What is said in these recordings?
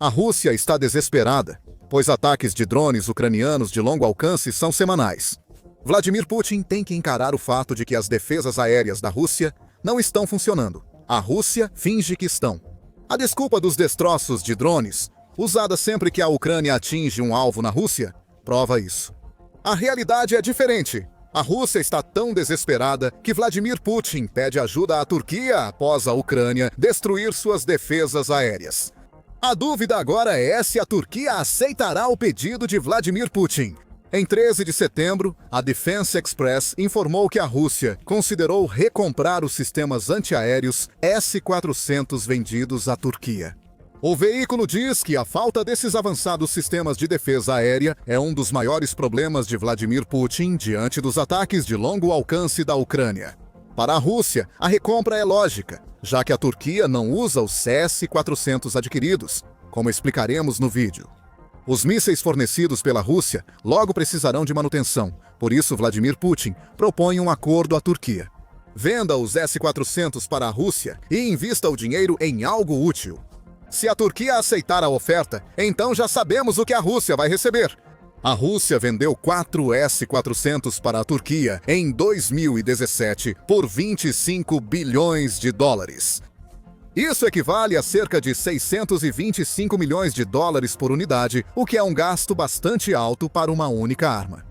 A Rússia está desesperada, pois ataques de drones ucranianos de longo alcance são semanais. Vladimir Putin tem que encarar o fato de que as defesas aéreas da Rússia não estão funcionando. A Rússia finge que estão. A desculpa dos destroços de drones, usada sempre que a Ucrânia atinge um alvo na Rússia, prova isso. A realidade é diferente. A Rússia está tão desesperada que Vladimir Putin pede ajuda à Turquia após a Ucrânia destruir suas defesas aéreas. A dúvida agora é se a Turquia aceitará o pedido de Vladimir Putin. Em 13 de setembro, a Defense Express informou que a Rússia considerou recomprar os sistemas antiaéreos S-400 vendidos à Turquia. O veículo diz que a falta desses avançados sistemas de defesa aérea é um dos maiores problemas de Vladimir Putin diante dos ataques de longo alcance da Ucrânia. Para a Rússia, a recompra é lógica, já que a Turquia não usa os S-400 adquiridos, como explicaremos no vídeo. Os mísseis fornecidos pela Rússia logo precisarão de manutenção, por isso Vladimir Putin propõe um acordo à Turquia. Venda os S-400 para a Rússia e invista o dinheiro em algo útil. Se a Turquia aceitar a oferta, então já sabemos o que a Rússia vai receber. A Rússia vendeu 4 S-400 para a Turquia em 2017 por 25 bilhões de dólares. Isso equivale a cerca de 625 milhões de dólares por unidade, o que é um gasto bastante alto para uma única arma.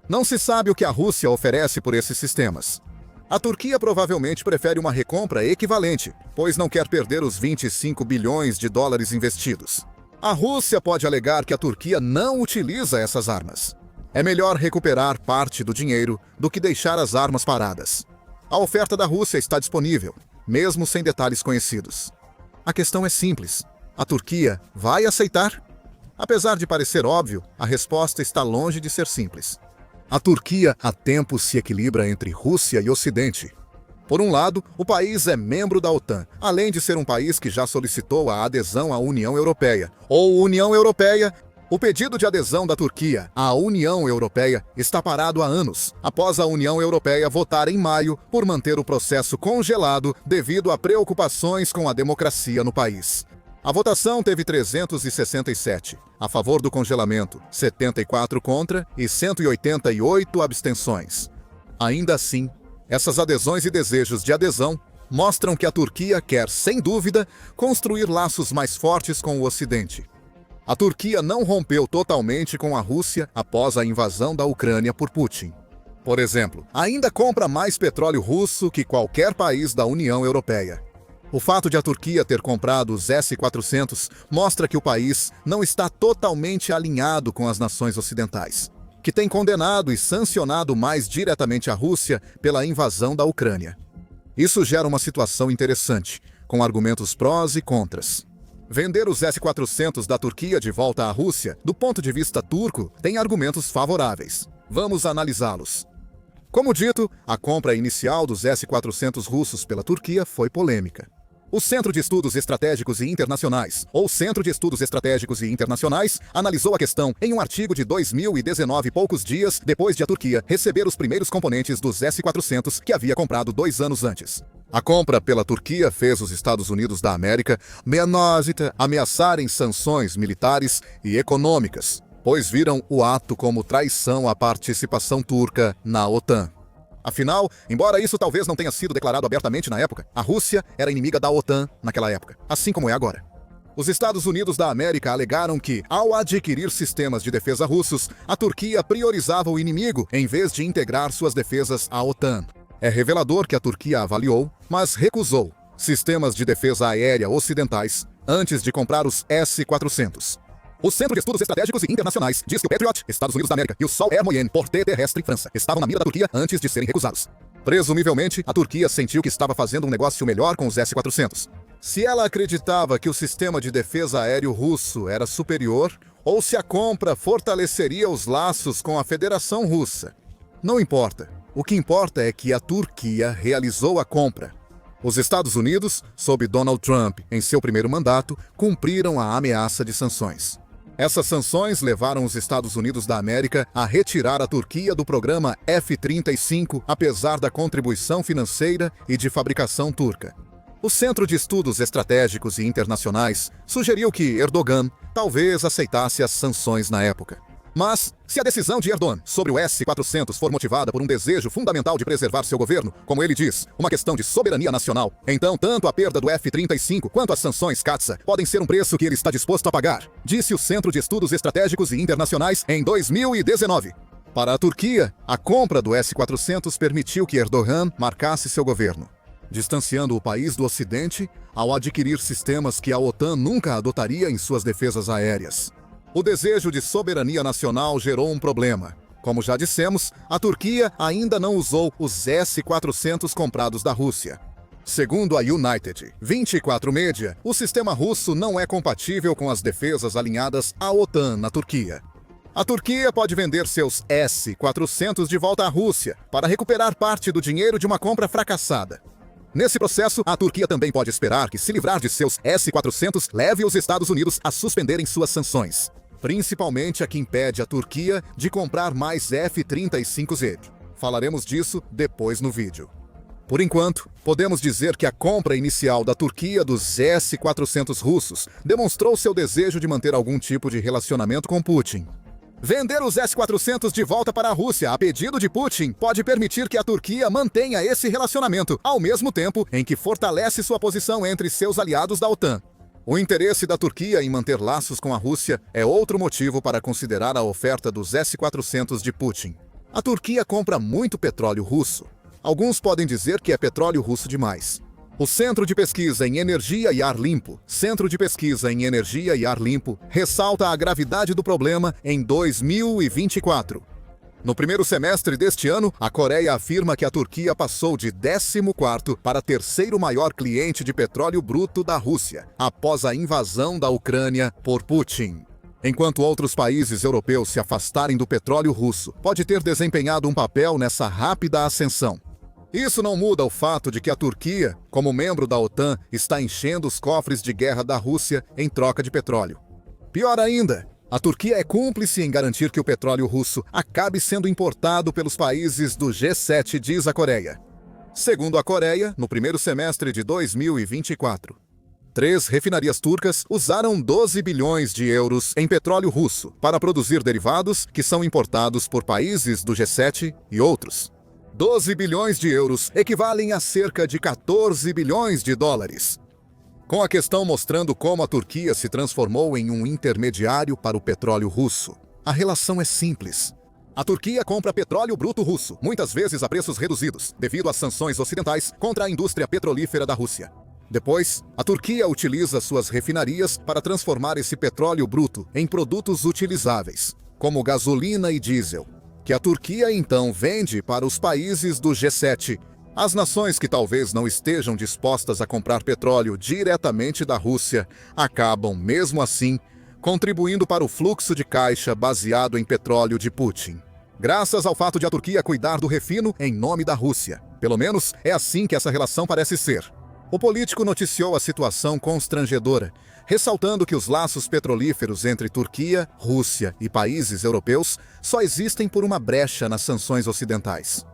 Não se sabe o que a Rússia oferece por esses sistemas. A Turquia provavelmente prefere uma recompra equivalente, pois não quer perder os 25 bilhões de dólares investidos. A Rússia pode alegar que a Turquia não utiliza essas armas. É melhor recuperar parte do dinheiro do que deixar as armas paradas. A oferta da Rússia está disponível, mesmo sem detalhes conhecidos. A questão é simples: a Turquia vai aceitar? Apesar de parecer óbvio, a resposta está longe de ser simples. A Turquia há tempo se equilibra entre Rússia e Ocidente. Por um lado, o país é membro da OTAN, além de ser um país que já solicitou a adesão à União Europeia. O pedido de adesão da Turquia à União Europeia está parado há anos, após a União Europeia votar em maio por manter o processo congelado devido a preocupações com a democracia no país. A votação teve 367 a favor do congelamento, 74 contra e 188 abstenções. Ainda assim, essas adesões e desejos de adesão mostram que a Turquia quer, sem dúvida, construir laços mais fortes com o Ocidente. A Turquia não rompeu totalmente com a Rússia após a invasão da Ucrânia por Putin. Por exemplo, ainda compra mais petróleo russo que qualquer país da União Europeia. O fato de a Turquia ter comprado os S-400 mostra que o país não está totalmente alinhado com as nações ocidentais, que têm condenado e sancionado mais diretamente a Rússia pela invasão da Ucrânia. Isso gera uma situação interessante, com argumentos prós e contras. Vender os S-400 da Turquia de volta à Rússia, do ponto de vista turco, tem argumentos favoráveis. Vamos analisá-los. Como dito, a compra inicial dos S-400 russos pela Turquia foi polêmica. O Centro de Estudos Estratégicos e Internacionais, ou Centro de Estudos Estratégicos e Internacionais, analisou a questão em um artigo de 2019, poucos dias depois de a Turquia receber os primeiros componentes dos S-400 que havia comprado 2 anos antes. A compra pela Turquia fez os Estados Unidos da América ameaçarem sanções militares e econômicas, pois viram o ato como traição à participação turca na OTAN. Afinal, embora isso talvez não tenha sido declarado abertamente na época, a Rússia era inimiga da OTAN naquela época, assim como é agora. Os Estados Unidos da América alegaram que, ao adquirir sistemas de defesa russos, a Turquia priorizava o inimigo em vez de integrar suas defesas à OTAN. É revelador que a Turquia avaliou, mas recusou, sistemas de defesa aérea ocidentais antes de comprar os S-400. O Centro de Estudos Estratégicos e Internacionais diz que o Patriot, Estados Unidos da América, e o Sol Air Moyenne, portée terrestre, França, estavam na mira da Turquia antes de serem recusados. Presumivelmente, a Turquia sentiu que estava fazendo um negócio melhor com os S-400. Se ela acreditava que o sistema de defesa aéreo russo era superior, ou se a compra fortaleceria os laços com a Federação Russa. Não importa. O que importa é que a Turquia realizou a compra. Os Estados Unidos, sob Donald Trump, em seu primeiro mandato, cumpriram a ameaça de sanções. Essas sanções levaram os Estados Unidos da América a retirar a Turquia do programa F-35, apesar da contribuição financeira e de fabricação turca. O Centro de Estudos Estratégicos e Internacionais sugeriu que Erdogan talvez aceitasse as sanções na época. Mas, se a decisão de Erdogan sobre o S-400 for motivada por um desejo fundamental de preservar seu governo, como ele diz, uma questão de soberania nacional, então tanto a perda do F-35 quanto as sanções CAATSA podem ser um preço que ele está disposto a pagar, disse o Centro de Estudos Estratégicos e Internacionais em 2019. Para a Turquia, a compra do S-400 permitiu que Erdogan marcasse seu governo, distanciando o país do Ocidente ao adquirir sistemas que a OTAN nunca adotaria em suas defesas aéreas. O desejo de soberania nacional gerou um problema. Como já dissemos, a Turquia ainda não usou os S-400 comprados da Rússia. Segundo a United 24 Media, o sistema russo não é compatível com as defesas alinhadas à OTAN na Turquia. A Turquia pode vender seus S-400 de volta à Rússia para recuperar parte do dinheiro de uma compra fracassada. Nesse processo, a Turquia também pode esperar que se livrar de seus S-400 leve os Estados Unidos a suspenderem suas sanções, principalmente a que impede a Turquia de comprar mais F-35Z. Falaremos disso depois no vídeo. Por enquanto, podemos dizer que a compra inicial da Turquia dos S-400 russos demonstrou seu desejo de manter algum tipo de relacionamento com Putin. Vender os S-400 de volta para a Rússia a pedido de Putin pode permitir que a Turquia mantenha esse relacionamento, ao mesmo tempo em que fortalece sua posição entre seus aliados da OTAN. O interesse da Turquia em manter laços com a Rússia é outro motivo para considerar a oferta dos S-400 de Putin. A Turquia compra muito petróleo russo. Alguns podem dizer que é petróleo russo demais. O Centro de Pesquisa em Energia e Ar Limpo, ressalta a gravidade do problema em 2024. No primeiro semestre deste ano, a Coreia afirma que a Turquia passou de 14º para terceiro maior cliente de petróleo bruto da Rússia, após a invasão da Ucrânia por Putin. Enquanto outros países europeus se afastarem do petróleo russo, pode ter desempenhado um papel nessa rápida ascensão. Isso não muda o fato de que a Turquia, como membro da OTAN, está enchendo os cofres de guerra da Rússia em troca de petróleo. Pior ainda, a Turquia é cúmplice em garantir que o petróleo russo acabe sendo importado pelos países do G7, diz a Coreia. Segundo a Coreia, no primeiro semestre de 2024, 3 refinarias turcas usaram 12 bilhões de euros em petróleo russo para produzir derivados que são importados por países do G7 e outros. 12 bilhões de euros equivalem a cerca de 14 bilhões de dólares. Com a questão mostrando como a Turquia se transformou em um intermediário para o petróleo russo, a relação é simples. A Turquia compra petróleo bruto russo, muitas vezes a preços reduzidos, devido às sanções ocidentais contra a indústria petrolífera da Rússia. Depois, a Turquia utiliza suas refinarias para transformar esse petróleo bruto em produtos utilizáveis, como gasolina e diesel, que a Turquia então vende para os países do G7, as nações que talvez não estejam dispostas a comprar petróleo diretamente da Rússia, acabam, mesmo assim, contribuindo para o fluxo de caixa baseado em petróleo de Putin, graças ao fato de a Turquia cuidar do refino em nome da Rússia. Pelo menos é assim que essa relação parece ser. O político noticiou a situação constrangedora, ressaltando que os laços petrolíferos entre Turquia, Rússia e países europeus só existem por uma brecha nas sanções ocidentais.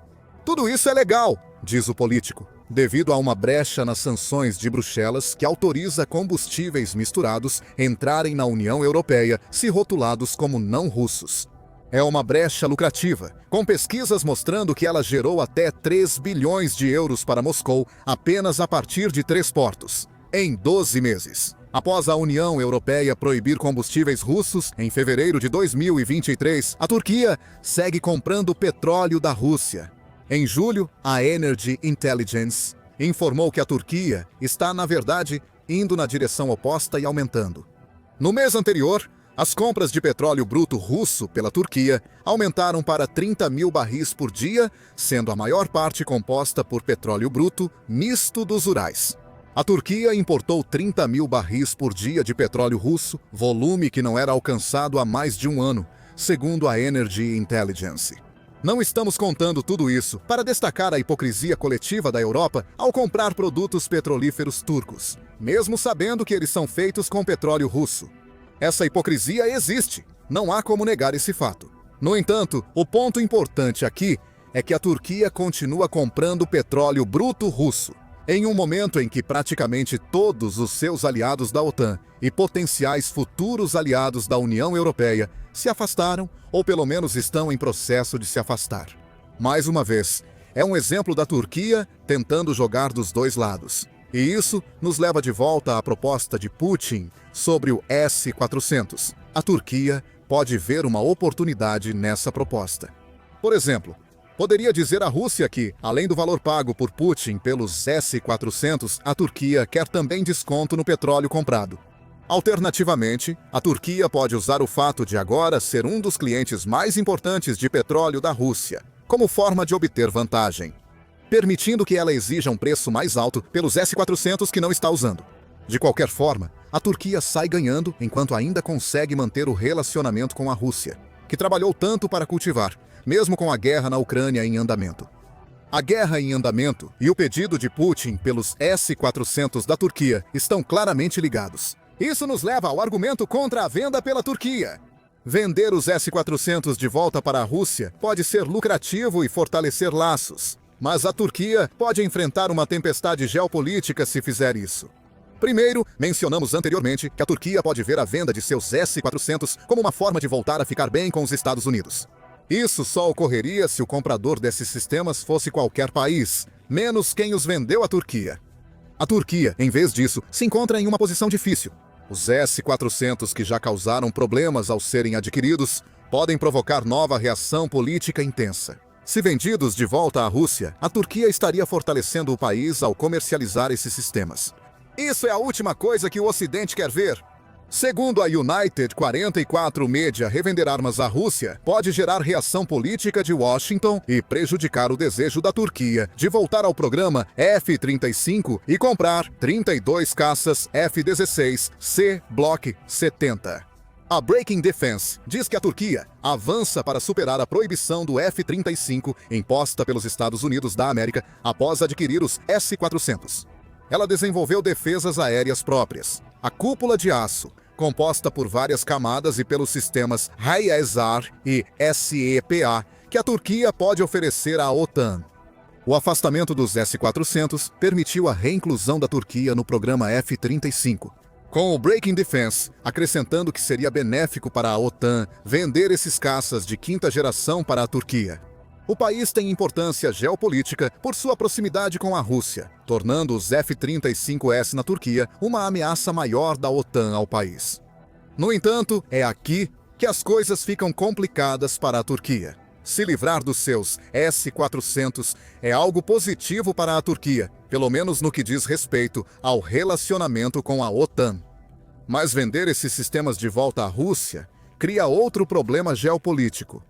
Tudo isso é legal, diz o político, devido a uma brecha nas sanções de Bruxelas que autoriza combustíveis misturados entrarem na União Europeia se rotulados como não russos. É uma brecha lucrativa, com pesquisas mostrando que ela gerou até 3 bilhões de euros para Moscou apenas a partir de 3 portos, em 12 meses. Após a União Europeia proibir combustíveis russos em fevereiro de 2023, a Turquia segue comprando petróleo da Rússia. Em julho, a Energy Intelligence informou que a Turquia está, na verdade, indo na direção oposta e aumentando. No mês anterior, as compras de petróleo bruto russo pela Turquia aumentaram para 30 mil barris por dia, sendo a maior parte composta por petróleo bruto misto dos Urais. A Turquia importou 30 mil barris por dia de petróleo russo, volume que não era alcançado há mais de um ano, segundo a Energy Intelligence. Não estamos contando tudo isso para destacar a hipocrisia coletiva da Europa ao comprar produtos petrolíferos turcos, mesmo sabendo que eles são feitos com petróleo russo. Essa hipocrisia existe, não há como negar esse fato. No entanto, o ponto importante aqui é que a Turquia continua comprando petróleo bruto russo, Em um momento em que praticamente todos os seus aliados da OTAN e potenciais futuros aliados da União Europeia se afastaram ou pelo menos estão em processo de se afastar. Mais uma vez, é um exemplo da Turquia tentando jogar dos dois lados. E isso nos leva de volta à proposta de Putin sobre o S-400. A Turquia pode ver uma oportunidade nessa proposta. Por exemplo, poderia dizer à Rússia que, além do valor pago por Putin pelos S-400, a Turquia quer também desconto no petróleo comprado. Alternativamente, a Turquia pode usar o fato de agora ser um dos clientes mais importantes de petróleo da Rússia, como forma de obter vantagem, permitindo que ela exija um preço mais alto pelos S-400 que não está usando. De qualquer forma, a Turquia sai ganhando enquanto ainda consegue manter o relacionamento com a Rússia, que trabalhou tanto para cultivar, mesmo com a guerra na Ucrânia em andamento. A guerra em andamento e o pedido de Putin pelos S-400 da Turquia estão claramente ligados. Isso nos leva ao argumento contra a venda pela Turquia. Vender os S-400 de volta para a Rússia pode ser lucrativo e fortalecer laços, mas a Turquia pode enfrentar uma tempestade geopolítica se fizer isso. Primeiro, mencionamos anteriormente que a Turquia pode ver a venda de seus S-400 como uma forma de voltar a ficar bem com os Estados Unidos. Isso só ocorreria se o comprador desses sistemas fosse qualquer país, menos quem os vendeu à Turquia. A Turquia, em vez disso, se encontra em uma posição difícil. Os S-400 que já causaram problemas ao serem adquiridos podem provocar nova reação política intensa. Se vendidos de volta à Rússia, a Turquia estaria fortalecendo o país ao comercializar esses sistemas. Isso é a última coisa que o Ocidente quer ver. Segundo a United 44 Media, revender armas à Rússia pode gerar reação política de Washington e prejudicar o desejo da Turquia de voltar ao programa F-35 e comprar 32 caças F-16C Block 70. A Breaking Defense diz que a Turquia avança para superar a proibição do F-35 imposta pelos Estados Unidos da América após adquirir os S-400. Ela desenvolveu defesas aéreas próprias. A cúpula de aço, composta por várias camadas e pelos sistemas HIMARS e SEPA, que a Turquia pode oferecer à OTAN. O afastamento dos S-400 permitiu a reinclusão da Turquia no programa F-35. Com o Breaking Defense, acrescentando que seria benéfico para a OTAN vender esses caças de quinta geração para a Turquia. O país tem importância geopolítica por sua proximidade com a Rússia, tornando os F-35S na Turquia uma ameaça maior da OTAN ao país. No entanto, é aqui que as coisas ficam complicadas para a Turquia. Se livrar dos seus S-400 é algo positivo para a Turquia, pelo menos no que diz respeito ao relacionamento com a OTAN. Mas vender esses sistemas de volta à Rússia cria outro problema geopolítico.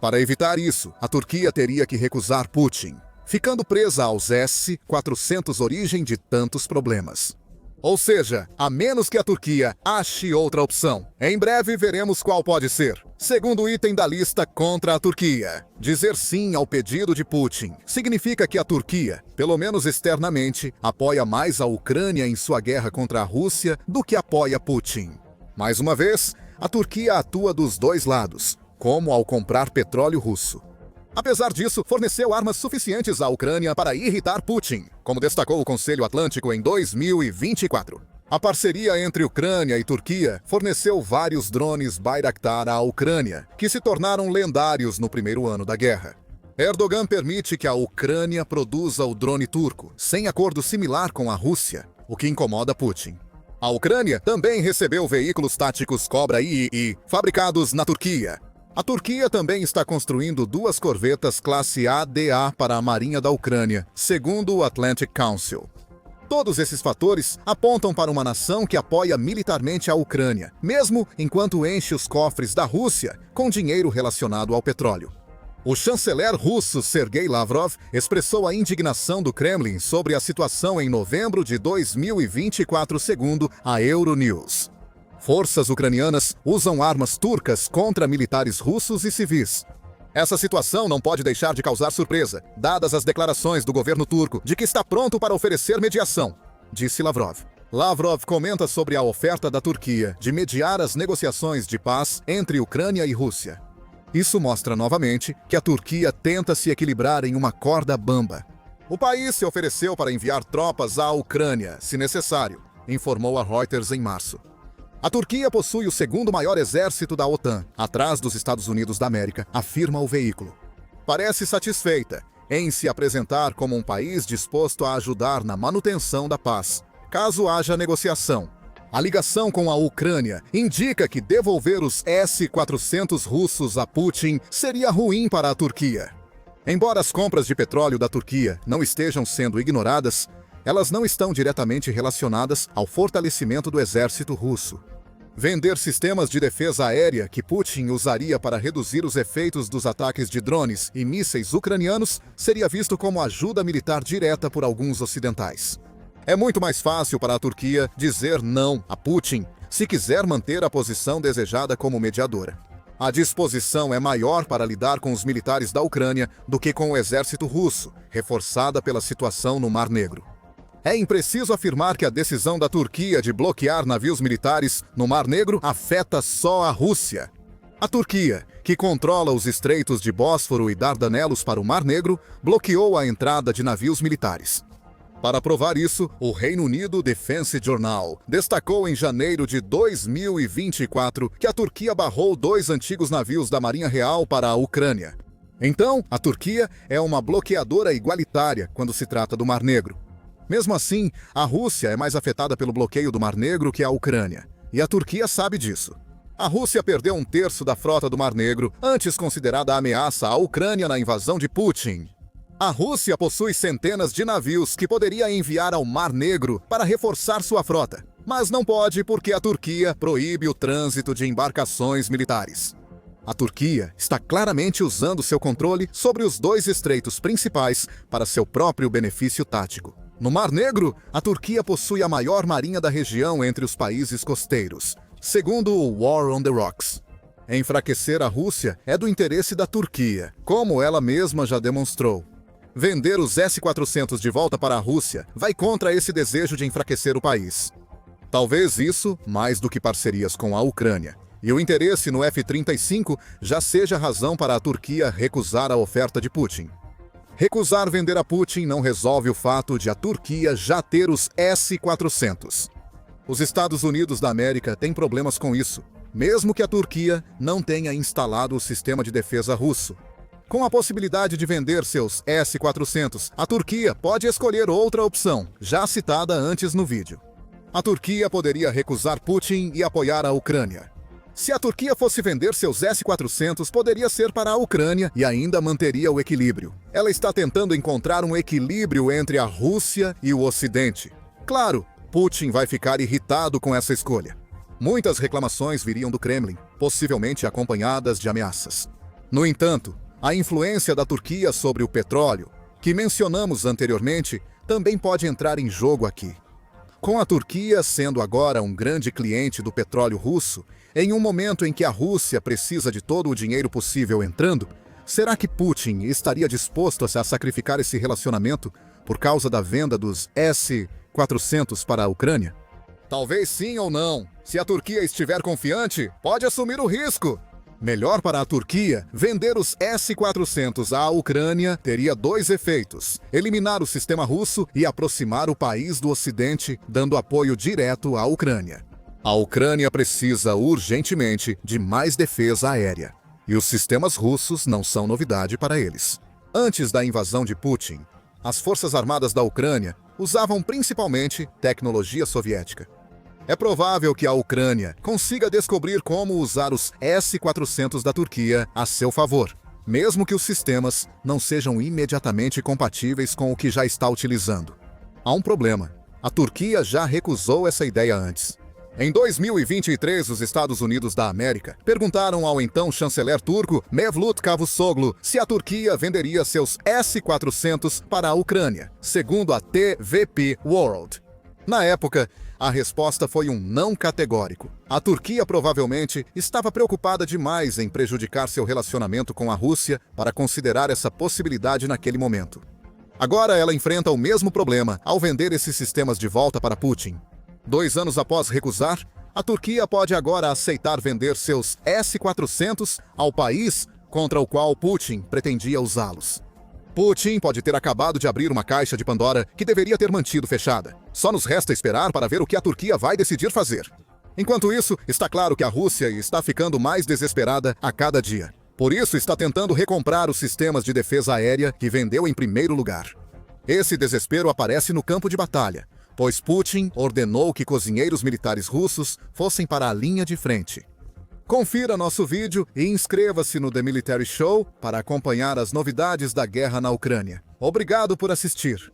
Para evitar isso, a Turquia teria que recusar Putin, ficando presa aos S-400, origem de tantos problemas. Ou seja, a menos que a Turquia ache outra opção. Em breve veremos qual pode ser. Segundo item da lista contra a Turquia, dizer sim ao pedido de Putin significa que a Turquia, pelo menos externamente, apoia mais a Ucrânia em sua guerra contra a Rússia do que apoia Putin. Mais uma vez, a Turquia atua dos dois lados, como ao comprar petróleo russo. Apesar disso, forneceu armas suficientes à Ucrânia para irritar Putin, como destacou o Conselho Atlântico em 2024. A parceria entre Ucrânia e Turquia forneceu vários drones Bayraktar à Ucrânia, que se tornaram lendários no primeiro ano da guerra. Erdogan permite que a Ucrânia produza o drone turco, sem acordo similar com a Rússia, o que incomoda Putin. A Ucrânia também recebeu veículos táticos Cobra II, fabricados na Turquia. A Turquia também está construindo 2 corvetas classe ADA para a Marinha da Ucrânia, segundo o Atlantic Council. Todos esses fatores apontam para uma nação que apoia militarmente a Ucrânia, mesmo enquanto enche os cofres da Rússia com dinheiro relacionado ao petróleo. O chanceler russo Sergei Lavrov expressou a indignação do Kremlin sobre a situação em novembro de 2024, segundo a Euronews. Forças ucranianas usam armas turcas contra militares russos e civis. Essa situação não pode deixar de causar surpresa, dadas as declarações do governo turco de que está pronto para oferecer mediação, disse Lavrov. Lavrov comenta sobre a oferta da Turquia de mediar as negociações de paz entre Ucrânia e Rússia. Isso mostra novamente que a Turquia tenta se equilibrar em uma corda bamba. O país se ofereceu para enviar tropas à Ucrânia, se necessário, informou a Reuters em março. A Turquia possui o segundo maior exército da OTAN, atrás dos Estados Unidos da América, afirma o veículo. Parece satisfeita em se apresentar como um país disposto a ajudar na manutenção da paz, caso haja negociação. A ligação com a Ucrânia indica que devolver os S-400 russos a Putin seria ruim para a Turquia. Embora as compras de petróleo da Turquia não estejam sendo ignoradas, elas não estão diretamente relacionadas ao fortalecimento do exército russo. Vender sistemas de defesa aérea que Putin usaria para reduzir os efeitos dos ataques de drones e mísseis ucranianos seria visto como ajuda militar direta por alguns ocidentais. É muito mais fácil para a Turquia dizer não a Putin se quiser manter a posição desejada como mediadora. A disposição é maior para lidar com os militares da Ucrânia do que com o exército russo, reforçada pela situação no Mar Negro. É impreciso afirmar que a decisão da Turquia de bloquear navios militares no Mar Negro afeta só a Rússia. A Turquia, que controla os estreitos de Bósforo e Dardanelos para o Mar Negro, bloqueou a entrada de navios militares. Para provar isso, o Reino Unido Defense Journal destacou em janeiro de 2024 que a Turquia barrou 2 antigos navios da Marinha Real para a Ucrânia. Então, a Turquia é uma bloqueadora igualitária quando se trata do Mar Negro. Mesmo assim, a Rússia é mais afetada pelo bloqueio do Mar Negro que a Ucrânia, e a Turquia sabe disso. A Rússia perdeu 1/3 da frota do Mar Negro, antes considerada ameaça à Ucrânia na invasão de Putin. A Rússia possui centenas de navios que poderia enviar ao Mar Negro para reforçar sua frota, mas não pode porque a Turquia proíbe o trânsito de embarcações militares. A Turquia está claramente usando seu controle sobre os 2 estreitos principais para seu próprio benefício tático. No Mar Negro, a Turquia possui a maior marinha da região entre os países costeiros, segundo o War on the Rocks. Enfraquecer a Rússia é do interesse da Turquia, como ela mesma já demonstrou. Vender os S-400 de volta para a Rússia vai contra esse desejo de enfraquecer o país. Talvez isso, mais do que parcerias com a Ucrânia, e o interesse no F-35 já seja razão para a Turquia recusar a oferta de Putin. Recusar vender a Putin não resolve o fato de a Turquia já ter os S-400. Os Estados Unidos da América têm problemas com isso, mesmo que a Turquia não tenha instalado o sistema de defesa russo. Com a possibilidade de vender seus S-400, a Turquia pode escolher outra opção, já citada antes no vídeo. A Turquia poderia recusar Putin e apoiar a Ucrânia. Se a Turquia fosse vender seus S-400, poderia ser para a Ucrânia e ainda manteria o equilíbrio. Ela está tentando encontrar um equilíbrio entre a Rússia e o Ocidente. Claro, Putin vai ficar irritado com essa escolha. Muitas reclamações viriam do Kremlin, possivelmente acompanhadas de ameaças. No entanto, a influência da Turquia sobre o petróleo, que mencionamos anteriormente, também pode entrar em jogo aqui. Com a Turquia sendo agora um grande cliente do petróleo russo, em um momento em que a Rússia precisa de todo o dinheiro possível entrando, será que Putin estaria disposto a sacrificar esse relacionamento por causa da venda dos S-400 para a Ucrânia? Talvez sim ou não. Se a Turquia estiver confiante, pode assumir o risco. Melhor para a Turquia, vender os S-400 à Ucrânia teria 2 efeitos: eliminar o sistema russo e aproximar o país do Ocidente, dando apoio direto à Ucrânia. A Ucrânia precisa urgentemente de mais defesa aérea, e os sistemas russos não são novidade para eles. Antes da invasão de Putin, as forças armadas da Ucrânia usavam principalmente tecnologia soviética. É provável que a Ucrânia consiga descobrir como usar os S-400 da Turquia a seu favor, mesmo que os sistemas não sejam imediatamente compatíveis com o que já está utilizando. Há um problema. A Turquia já recusou essa ideia antes. Em 2023, os Estados Unidos da América perguntaram ao então chanceler turco Mevlut Cavusoglu se a Turquia venderia seus S-400 para a Ucrânia, segundo a TVP World. Na época, a resposta foi um não categórico. A Turquia provavelmente estava preocupada demais em prejudicar seu relacionamento com a Rússia para considerar essa possibilidade naquele momento. Agora ela enfrenta o mesmo problema ao vender esses sistemas de volta para Putin. 2 anos após recusar, a Turquia pode agora aceitar vender seus S-400 ao país contra o qual Putin pretendia usá-los. Putin pode ter acabado de abrir uma caixa de Pandora que deveria ter mantido fechada. Só nos resta esperar para ver o que a Turquia vai decidir fazer. Enquanto isso, está claro que a Rússia está ficando mais desesperada a cada dia. Por isso, está tentando recomprar os sistemas de defesa aérea que vendeu em primeiro lugar. Esse desespero aparece no campo de batalha, pois Putin ordenou que cozinheiros militares russos fossem para a linha de frente. Confira nosso vídeo e inscreva-se no The Military Show para acompanhar as novidades da guerra na Ucrânia. Obrigado por assistir.